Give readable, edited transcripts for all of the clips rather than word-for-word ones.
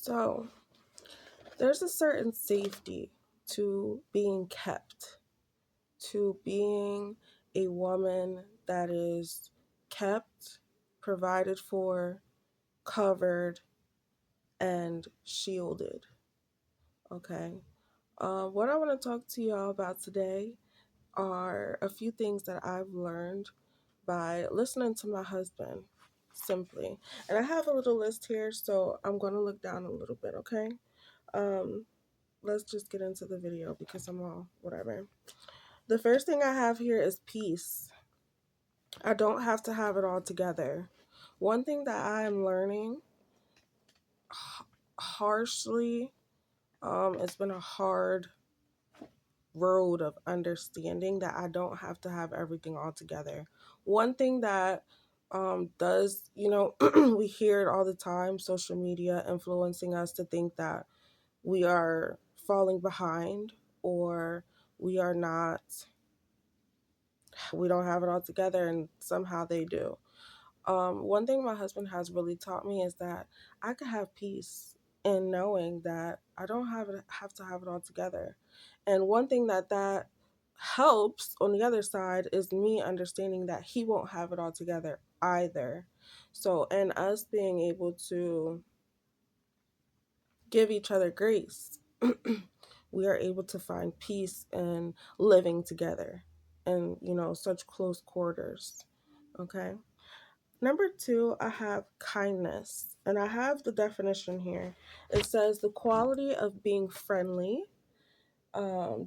So, there's a certain safety to being kept, to being a woman that is kept, provided for, covered, and shielded. Okay. What I want to talk to y'all about today are a few things that I've learned by listening to my husband, simply. And I have a little list here, so I'm going to look down a little bit, okay? Um, let's just get into the video because I'm all whatever. The first thing I have here is peace. I don't have to have it all together. One thing that I am learning harshly, it's been a hard road of understanding that I don't have to have everything all together. One thing that does, we hear it all the time, social media influencing us to think that we are falling behind or we are not, we don't have it all together, and somehow they do. One thing my husband has really taught me is that I could have peace in knowing that I don't have to have it all together. And one thing that helps on the other side is me understanding that he won't have it all together either. So, and us being able to give each other grace, we are able to find peace in living together in, such close quarters. Okay. Number two, I have kindness, and I have the definition here. It says the quality of being friendly,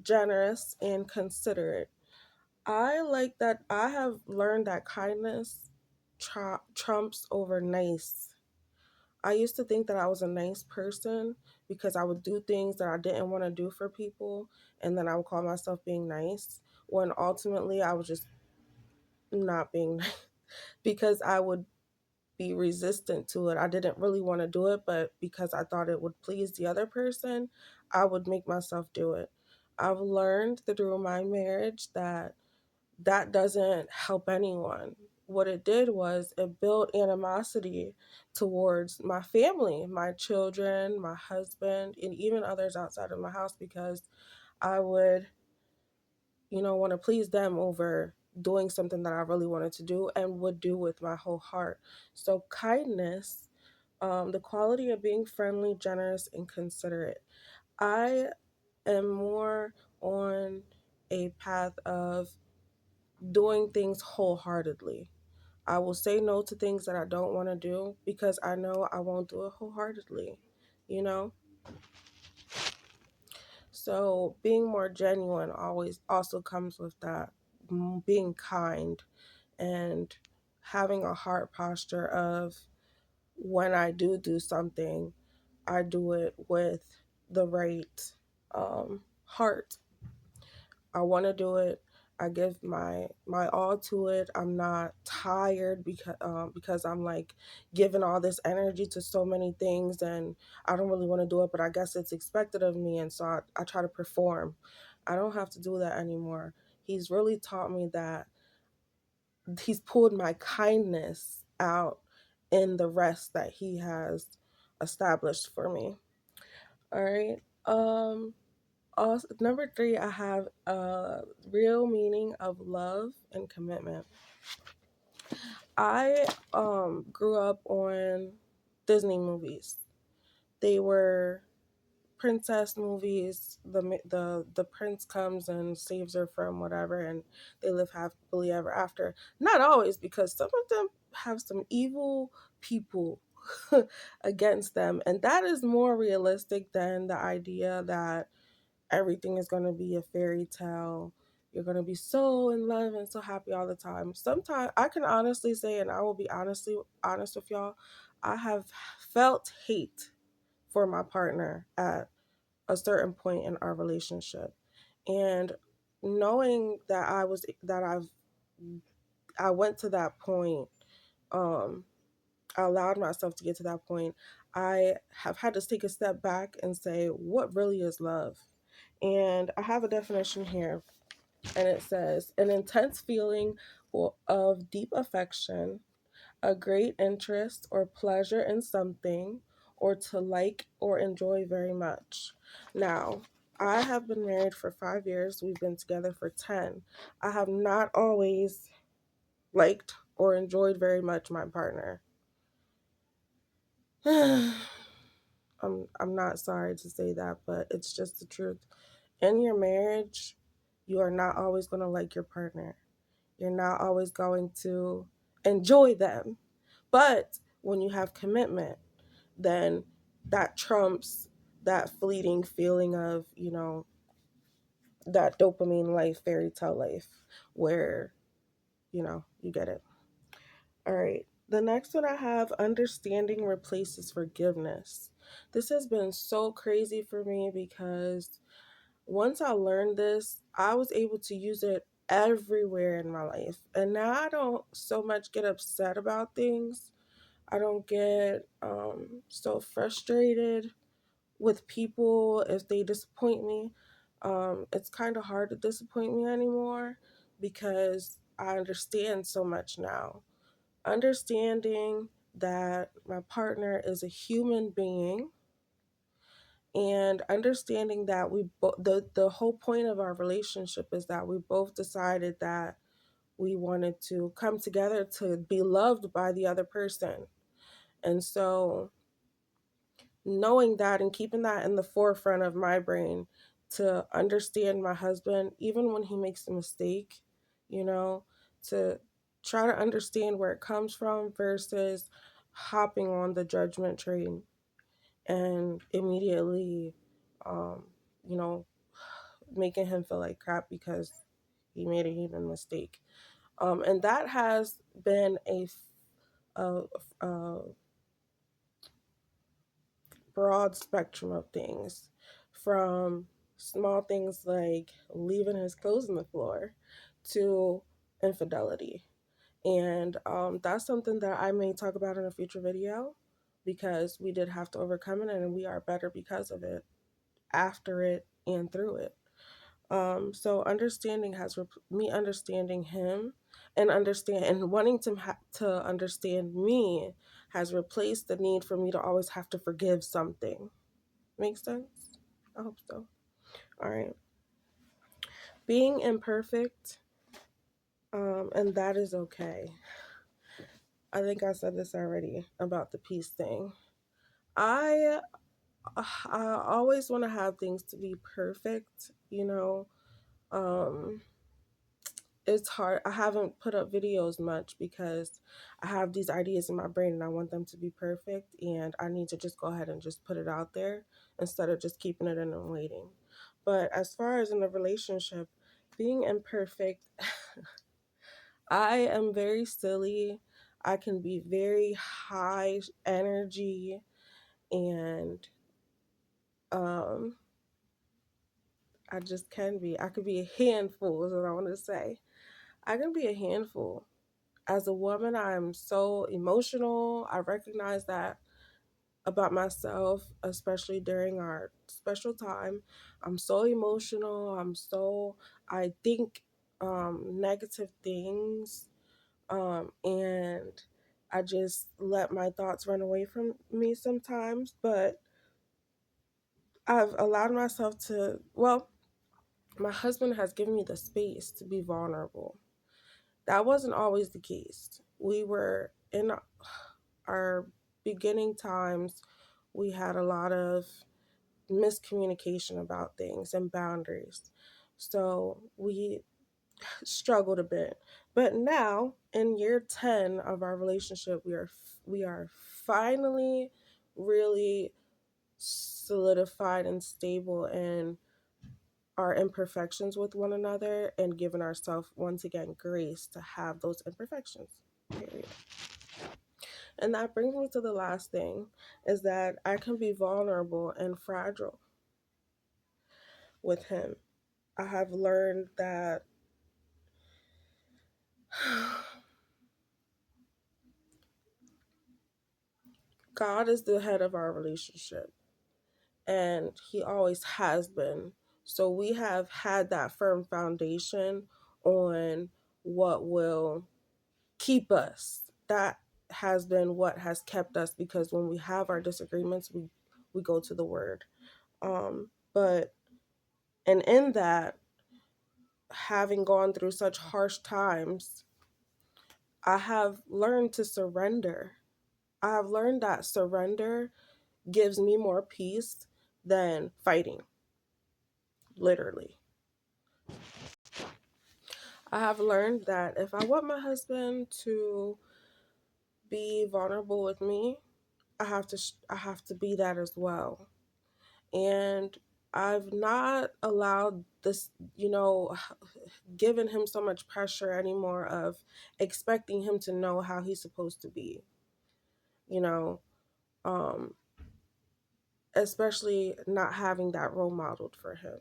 generous, and considerate. I like that. I have learned that kindness trumps over nice. I used to think that I was a nice person because I would do things that I didn't want to do for people, and then I would call myself being nice, when ultimately I was just not being nice because I would be resistant to it. I didn't really want to do it, but because I thought it would please the other person, I would make myself do it. I've learned through my marriage that that doesn't help anyone. What it did was it built animosity towards my family, my children, my husband, and even others outside of my house because I would, want to please them over doing something that I really wanted to do and would do with my whole heart. So, kindness, the quality of being friendly, generous, and considerate. I am more on a path of doing things wholeheartedly. I will say no to things that I don't want to do because I know I won't do it wholeheartedly, you know? So being more genuine always also comes with that. Being kind and having a heart posture of when I do something, I do it with the right heart. I want to do it. I give my all to it. I'm not tired because I'm like giving all this energy to so many things, and I don't really want to do it, but I guess it's expected of me, and so I try to perform. I don't have to do that anymore. He's really taught me that. He's pulled my kindness out in the rest that he has established for me. All right. Also, number three, I have a real meaning of love and commitment. I grew up on Disney movies. They were princess movies. The prince comes and saves her from whatever, and they live happily ever after. Not always, because some of them have some evil people against them, and that is more realistic than the idea that everything is going to be a fairy tale. You're going to be so in love and so happy all the time. Sometimes I can honestly say, and I will be honest with y'all, I have felt hate for my partner at a certain point in our relationship. And knowing that I went to that point, um, I allowed myself to get to that point. I have had to take a step back and say, what really is love? And I have a definition here, and it says an intense feeling of deep affection, a great interest or pleasure in something, or to like or enjoy very much. Now, I have been married for 5 years. We've been together for 10. I have not always liked or enjoyed very much my partner. I'm not sorry to say that, but it's just the truth. In your marriage, you are not always going to like your partner. You're not always going to enjoy them. But when you have commitment, then that trumps that fleeting feeling of, that dopamine life, fairy tale life, where, you get it. All right. The next one I have, understanding replaces forgiveness. This has been so crazy for me because once I learned this, I was able to use it everywhere in my life. And now I don't so much get upset about things. I don't get so frustrated with people if they disappoint me. It's kind of hard to disappoint me anymore because I understand so much now. Understanding that my partner is a human being, and understanding that the whole point of our relationship is that we both decided that we wanted to come together to be loved by the other person. And so knowing that and keeping that in the forefront of my brain, to understand my husband even when he makes a mistake, you know, to try to understand where it comes from versus hopping on the judgment train and immediately um you know making him feel like crap because he made a human mistake. And that has been a, a broad spectrum of things, from small things like leaving his clothes on the floor to infidelity. And that's something that I may talk about in a future video because we did have to overcome it and we are better because of it, after it, and through it. So understanding has me understanding him and understand and wanting to understand me has replaced the need for me to always have to forgive something. Makes sense? I hope so. All right. Being imperfect, and that is okay. I think I said this already about the peace thing. I I always want to have things to be perfect, Um, it's hard. I haven't put up videos much because I have these ideas in my brain and I want them to be perfect, and I need to just go ahead and just put it out there instead of just keeping it in and waiting. But as far as in a relationship, being imperfect, I am very silly. I can be very high energy, and um I just can be. I could be a handful is what I want to say. I can be a handful. As a woman, I'm so emotional. I recognize that about myself, especially during our special time. I'm so emotional. I think negative things, and I just let my thoughts run away from me sometimes. But I've allowed myself to, well, my husband has given me the space to be vulnerable. That wasn't always the case. We were in our beginning times, we had a lot of miscommunication about things and boundaries. So we struggled a bit. But now, in year 10 of our relationship, we are finally really solidified and stable in our imperfections with one another and giving ourselves once again grace to have those imperfections. Period. And that brings me to the last thing, is that I can be vulnerable and fragile with him. I have learned that God is the head of our relationship, and he always has been. So we have had that firm foundation on what will keep us. That has been what has kept us, because when we have our disagreements, we go to the word. But and in that, having gone through such harsh times, I have learned to surrender. I have learned that surrender gives me more peace than fighting, literally. I have learned that if I want my husband to be vulnerable with me, I have to be that as well. And I've not allowed this, given him so much pressure anymore of expecting him to know how he's supposed to be, you know, um, especially not having that role modeled for him.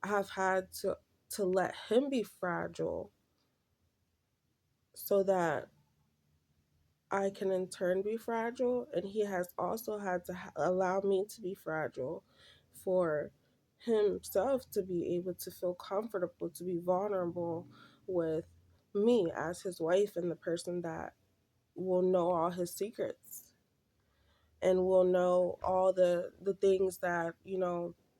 I have had to let him be fragile so that I can in turn be fragile, and he has also had to allow me to be fragile for himself to be able to feel comfortable, to be vulnerable with me as his wife and the person that will know all his secrets and will know all the things that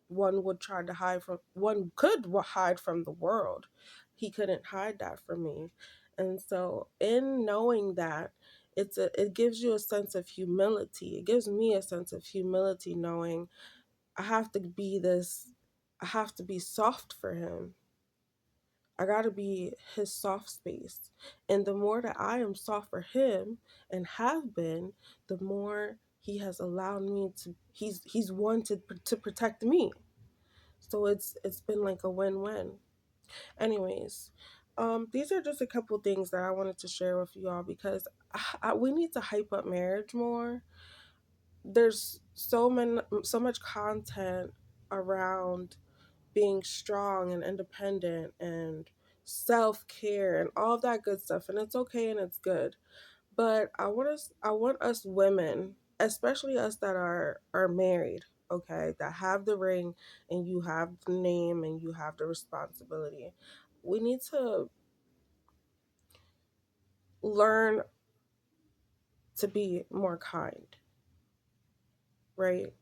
one would try to hide from, one could hide from the world. He couldn't hide that from me. And so in knowing that, it gives you a sense of humility. It gives me a sense of humility, knowing I have to be this, I have to be soft for him. I got to be his soft space. And the more that I am soft for him and have been, the more he has allowed me to, he's wanted to protect me. So it's been like a win-win. Anyways, these are just a couple things that I wanted to share with you all, because we need to hype up marriage more. There's so much content around being strong and independent and self-care and all of that good stuff, and it's okay and it's good. But I want us women, especially us that are married, okay, that have the ring and you have the name and you have the responsibility. We need to learn to be more kind, right?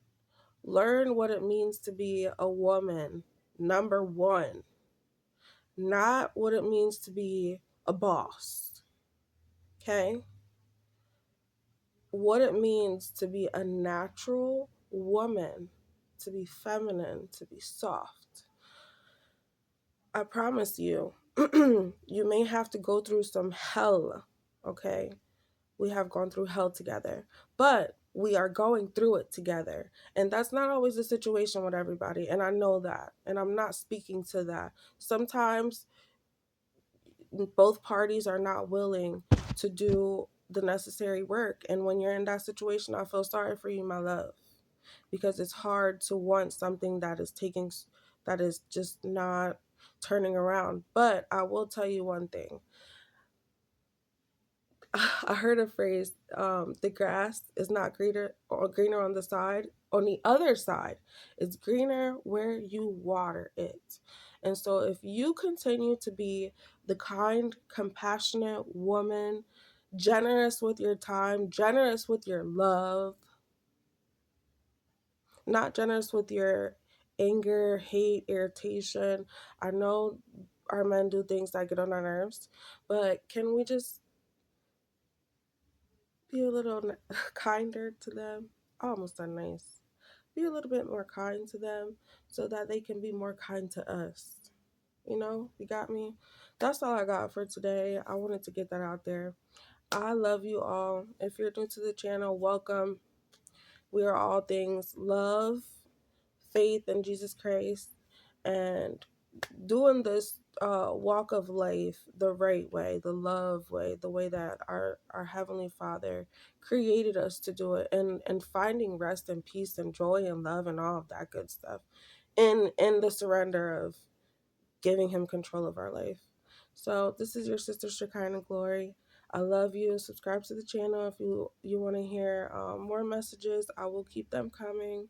Learn what it means to be a woman, number one, not what it means to be a boss, okay? What it means to be a natural woman, to be feminine, to be soft. I promise you, you may have to go through some hell, okay? We have gone through hell together, but we are going through it together. And that's not always the situation with everybody. And I know that. And I'm not speaking to that. Sometimes both parties are not willing to do the necessary work. And when you're in that situation, I feel sorry for you, my love, because it's hard to want something that is just not turning around. But I will tell you one thing. I heard a phrase, the grass is not greener on the side, on the other side. It's greener where you water it. And so if you continue to be the kind, compassionate woman, generous with your time, generous with your love, not generous with your anger, hate, irritation. I know our men do things that get on our nerves, but can we just be a little kinder to them? I almost said nice. Be a little bit more kind to them so that they can be more kind to us. You got me? That's all I got for today. I wanted to get that out there. I love you all. If you're new to the channel, welcome. We are all things love, faith in Jesus Christ, and doing this walk of life the right way, the love way, the way that our Heavenly Father created us to do it, and finding rest and peace and joy and love and all of that good stuff in the surrender of giving Him control of our life. So this is your sister Shekinah Glory. I love you. Subscribe to the channel if you want to hear more messages. I will keep them coming.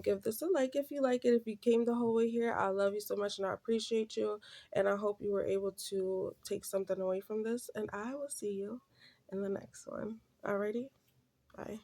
Give this a like if you like it. If you came the whole way here, I love you so much and I appreciate you. And I hope you were able to take something away from this. And I will see you in the next one. Alrighty, bye.